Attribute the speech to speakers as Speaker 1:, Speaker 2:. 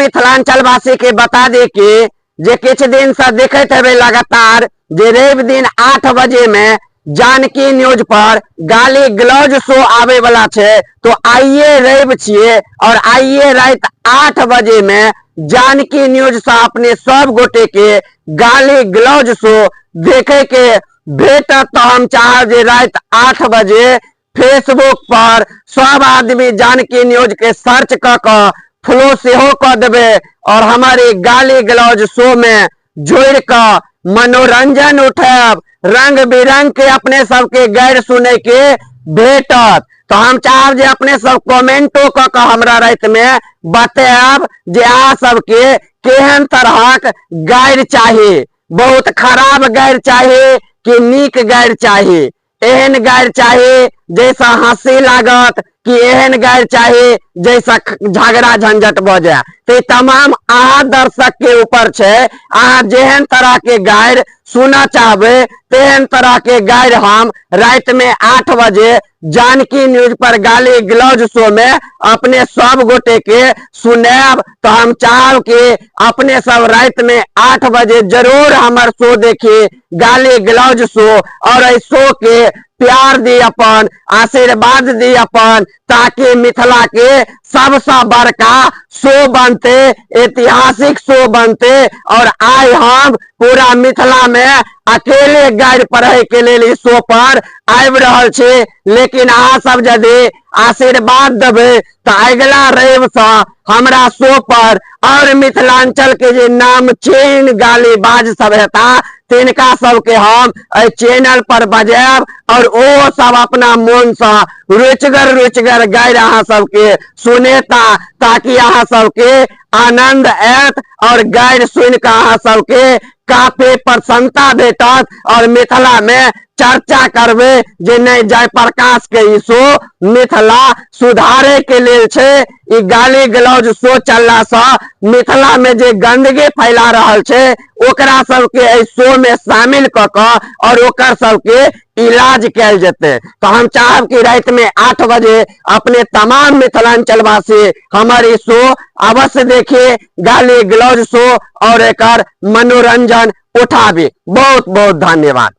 Speaker 1: मिथिलांचल वासी के बता दे कि जे किछ दिन से देखते हवे लगातार जे रवि दिन 8 बजे में जानकी न्यूज पर गाली गलौज शो आवे वाला छे। तो आइए रवि छिए और आइए रात 8 बजे में जानकी न्यूज से अपने सब गोटे के गाली गलौज शो देखे के भेटत। तो हम चाहब जे रात 8 बजे फेसबुक पर सब आदमी जानकी न्यूज के सर्च कर फ्लो सेहो कर देवे और हमारे गाली गलौज शो में जोड़ कर मनोरंजन उठाब, रंग बिरंग के अपने सबके गैर सुने के भेटत। तो हम चाहब जे अपने सब कमेंटो क हमरा रात में बताब जे आ सबके केहन तरहक गैर चाही, बहुत खराब गैर चाही कि नीक गैर चाही, एहन गैर चाही जैसा हंसी लागत कि एहन गैर चाही जैसा झगड़ा झंझट भ जाए। तो तमाम अहा दर्शक के ऊपर छे, अहा जेहन तरह के गैर सुना चाहबे तेहन तरह के गैर हम रात में 8 बजे जानकी न्यूज पर गाली गलौज शो में अपने सब गोटे के सुनाब। तो हम चाहब कि अपने सब रात में 8 बजे जरूर हमार शो देखिए गाली गलौज शो और इस शो के प्यार दी, अपन आशीर्वाद दी अपन, ताकि मिथिला के सबसे बड़का शो बनते, ऐतिहासिक शो बनते। और आज हम पूरा मिथिला में अकेले गैर पढ़े के लिए शो पर आबि रहल छे, लेकिन अहाँ सब यदि आशीर्वाद देबे तो अगला रवि से हमरा शो पर और मिथिलांचल के जे नाम चीन गालीबाज सब हेता तिनका सबके हम चैनल पर बजाब और वो सब अपना मन से रुचिगर गैर अहाँ सबके सुनेता, ताकि अहाँ सबके आनंद आयत और गैर सुन के अहाँ सबके काफी प्रसन्नता भेटत और मिथिला में चर्चा करबे जे नहीं जयप्रकाश के ई शो मिथिला सुधारे के लिए छे। ई गाली गलौज शो चलला से मिथिला में जे गंदगी फैला रहल छे ओकरा सबके इस शो में शामिल क और ओकर सबके इलाज कैल जेते। तो हम चाहब कि रात में 8 बजे अपने तमाम मिथिलांचल वासी हमारी शो अवश्य देखिए गाली गलौज शो और एकर मनोरंजन उठाबे। बहुत बहुत धन्यवाद।